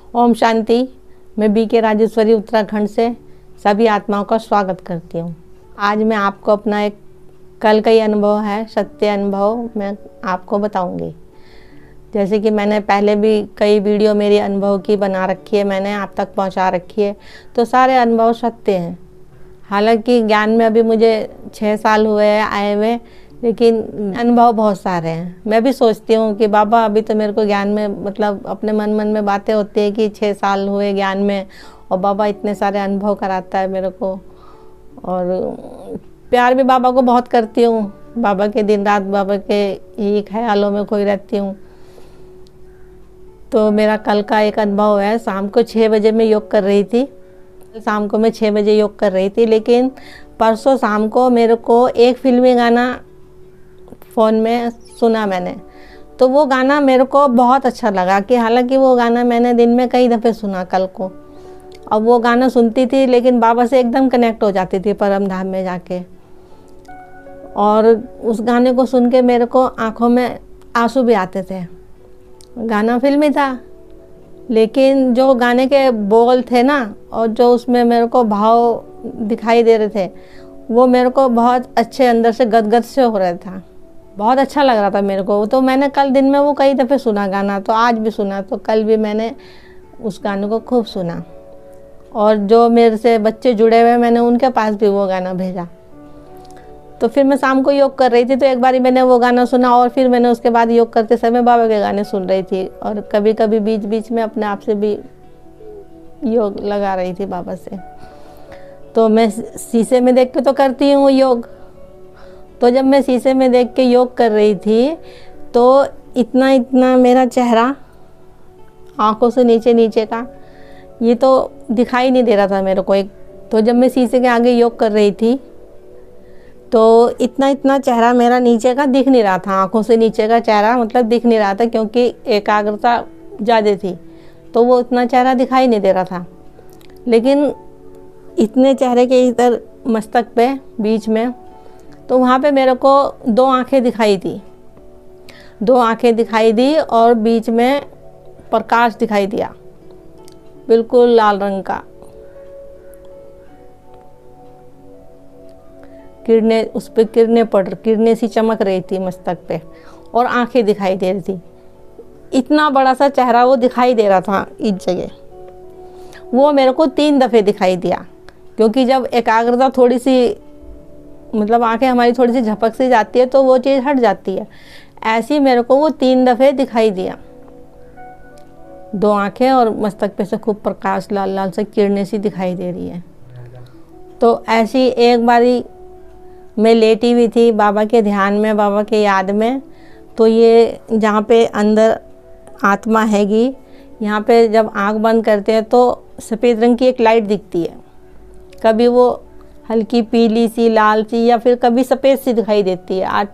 ओम शांति। मैं बीके राजेश्वरी उत्तराखंड से सभी आत्माओं का स्वागत करती हूँ। आज मैं आपको अपना एक कल का ही अनुभव है, सत्य अनुभव मैं आपको बताऊंगी। जैसे कि मैंने पहले भी कई वीडियो मेरी अनुभव की बना रखी है, मैंने आप तक पहुँचा रखी है, तो सारे अनुभव सत्य हैं। हालांकि ज्ञान में अभी मुझे 6 साल हुए हैं आए हुए, लेकिन अनुभव बहुत सारे हैं। मैं भी सोचती हूँ कि बाबा अभी तो मेरे को ज्ञान में मतलब अपने मन में बातें होती है कि 6 साल हुए ज्ञान में, और बाबा इतने सारे अनुभव कराता है मेरे को। और प्यार भी बाबा को बहुत करती हूँ, बाबा के दिन रात बाबा के यही ख्यालों में खोई रहती हूँ। तो मेरा कल का एक अनुभव है। शाम को 6 बजे मैं योग कर रही थी, शाम को मैं 6 बजे योग कर रही थी, लेकिन परसों शाम को मेरे को एक फिल्मी गाना फ़ोन में सुना मैंने। तो वो गाना मेरे को बहुत अच्छा लगा कि हालांकि वो गाना मैंने दिन में कई दफ़े सुना कल को। अब वो गाना सुनती थी लेकिन बाबा से एकदम कनेक्ट हो जाती थी परम धाम में जाके। और उस गाने को सुन के मेरे को आँखों में आंसू भी आते थे। गाना फिल्मी था, लेकिन जो गाने के बोल थे ना, और जो उसमें मेरे को भाव दिखाई दे रहे थे, वो मेरे को बहुत अच्छे अंदर से गदगद से हो रहा था। बहुत अच्छा लग रहा था मेरे को। तो मैंने कल दिन में वो कई दफ़े सुना गाना, तो आज भी सुना, तो कल भी मैंने उस गाने को खूब सुना। और जो मेरे से बच्चे जुड़े हुए मैंने उनके पास भी वो गाना भेजा। तो फिर मैं शाम को योग कर रही थी, तो एक बारी मैंने वो गाना सुना, और फिर मैंने उसके बाद योग करते समय बाबा के गाने सुन रही थी। और कभी कभी बीच बीच में अपने आप से भी योग लगा रही थी बाबा से। तो मैं शीशे में देख के तो करती हूँ योग। तो जब मैं शीशे में देख के योग कर रही थी, तो इतना इतना मेरा चेहरा आंखों से नीचे नीचे का ये तो दिखाई नहीं दे रहा था मेरे को एक। तो जब मैं शीशे के आगे योग कर रही थी, तो इतना इतना चेहरा मेरा नीचे का दिख नहीं रहा था। आंखों से नीचे का चेहरा मतलब दिख नहीं रहा था, क्योंकि एकाग्रता ज़्यादा थी, तो वो इतना चेहरा दिखाई नहीं दे रहा था। लेकिन इतने चेहरे के इधर मस्तक पे बीच में, तो वहाँ पे मेरे को 2 आँखें दिखाई दी, 2 आँखें दिखाई दी, और बीच में प्रकाश दिखाई दिया, बिल्कुल लाल रंग का। किरणें, उस पर किरणें सी चमक रही थी मस्तक पे, और आँखें दिखाई दे रही थी। इतना बड़ा सा चेहरा वो दिखाई दे रहा था इस जगह। वो मेरे को 3 दफ़े दिखाई दिया, क्योंकि जब एकाग्रता थोड़ी सी मतलब आंखें हमारी थोड़ी सी झपक सी जाती है, तो वो चीज़ हट जाती है। ऐसे ही मेरे को वो 3 दफ़े दिखाई दिया, 2 आंखें, और मस्तक पे से खूब प्रकाश लाल लाल से किरणें सी दिखाई दे रही है। तो ऐसी एक बारी मैं लेटी हुई थी बाबा के ध्यान में, बाबा के याद में। तो ये जहाँ पे अंदर आत्मा हैगी, यहाँ पे जब आँख बंद करते हैं तो सफ़ेद रंग की एक लाइट दिखती है। कभी वो हल्की पीली सी, लाल सी, या फिर कभी सफ़ेद सी दिखाई देती है।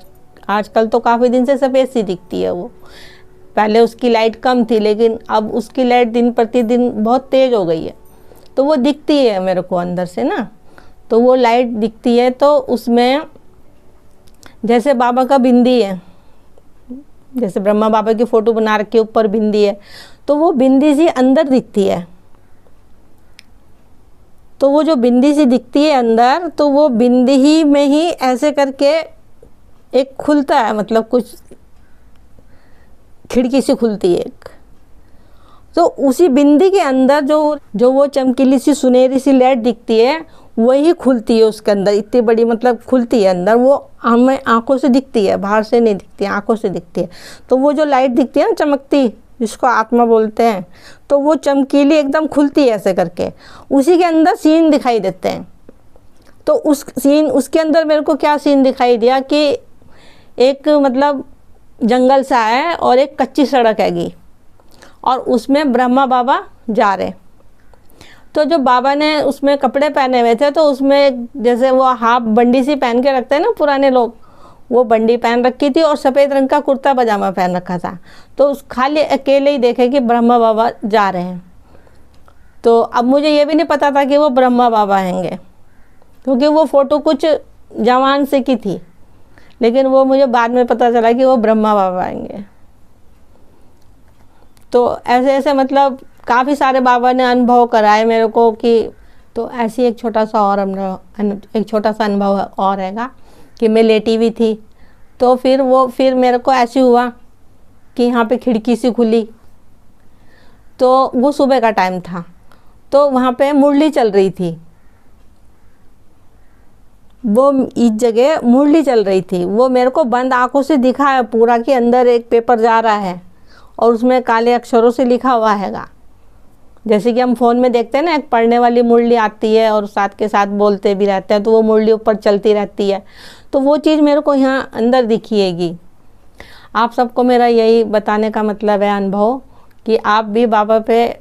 आजकल तो काफ़ी दिन से सफ़ेद सी दिखती है वो। पहले उसकी लाइट कम थी, लेकिन अब उसकी लाइट दिन प्रतिदिन बहुत तेज़ हो गई है। तो वो दिखती है मेरे को अंदर से ना, तो वो लाइट दिखती है। तो उसमें जैसे बाबा का बिंदी है, जैसे ब्रह्मा बाबा की फ़ोटो बना रखी है, ऊपर बिंदी है, तो वो बिंदी सी अंदर दिखती है। तो वो जो बिंदी सी दिखती है अंदर, तो वो बिंदी ही में ही ऐसे करके एक खुलता है, मतलब कुछ खिड़की सी खुलती है एक। तो उसी बिंदी के अंदर जो वो चमकीली सी सुनहरी सी लाइट दिखती है, वही खुलती है उसके अंदर। इतनी बड़ी मतलब खुलती है अंदर, वो हमें आंखों से दिखती है, बाहर से नहीं दिखती है, आंखों से दिखती है। तो वो जो लाइट दिखती है ना चमकती, जिसको आत्मा बोलते हैं, तो वो चमकीली एकदम खुलती है ऐसे करके। उसी के अंदर सीन दिखाई देते हैं। तो उसके अंदर मेरे को क्या सीन दिखाई दिया कि एक मतलब जंगल सा है, और एक कच्ची सड़क हैगी, और उसमें ब्रह्मा बाबा जा रहे। तो जो बाबा ने उसमें कपड़े पहने हुए थे, तो उसमें जैसे वो हाफ बंडी सी पहन के रखते हैं ना पुराने लोग, वो बंडी पहन रखी थी, और सफ़ेद रंग का कुर्ता पजामा पहन रखा था। तो उस खाली अकेले ही देखे कि ब्रह्मा बाबा जा रहे हैं। तो अब मुझे ये भी नहीं पता था कि वो ब्रह्मा बाबा हैंगे, क्योंकि वो फ़ोटो कुछ जवान से की थी, लेकिन वो मुझे बाद में पता चला कि वो ब्रह्मा बाबा आएंगे। तो ऐसे ऐसे मतलब काफ़ी सारे बाबा ने अनुभव कराए मेरे को कि, तो ऐसी एक छोटा सा अनुभव और हैगा कि मैं लेटी हुई थी, तो फिर मेरे को ऐसे हुआ कि यहाँ पे खिड़की सी खुली, तो वो सुबह का टाइम था, तो वहाँ पे मुरली चल रही थी, वो इस जगह मुरली चल रही थी। वो मेरे को बंद आंखों से दिखा है पूरा कि अंदर एक पेपर जा रहा है और उसमें काले अक्षरों से लिखा हुआ हैगा, जैसे कि हम फ़ोन में देखते हैं ना, एक पढ़ने वाली मुरली आती है और साथ के साथ बोलते भी रहते हैं, तो वो मुरली ऊपर चलती रहती है। तो वो चीज़ मेरे को यहाँ अंदर दिखिएगी। आप सबको मेरा यही बताने का मतलब है अनुभव, कि आप भी बाबा पे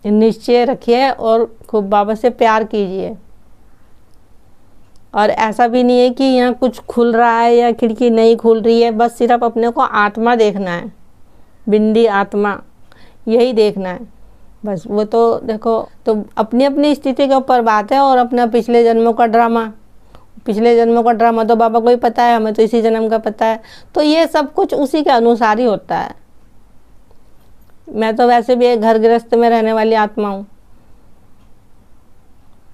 निश्चय रखिए और खूब बाबा से प्यार कीजिए। और ऐसा भी नहीं है कि यहाँ कुछ खुल रहा है या खिड़की नहीं खुल रही है, बस सिर्फ अपने को आत्मा देखना है, बिंदी आत्मा, यही देखना है बस। वो तो देखो, तो अपनी अपनी स्थिति के ऊपर बात है, और अपना पिछले जन्मों का ड्रामा तो बाबा को ही पता है, हमें तो इसी जन्म का पता है। तो ये सब कुछ उसी के अनुसार ही होता है। मैं तो वैसे भी एक घर गृहस्थ में रहने वाली आत्मा हूँ।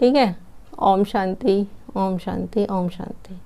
ठीक है। ओम शांति, ओम शांति, ओम शांति।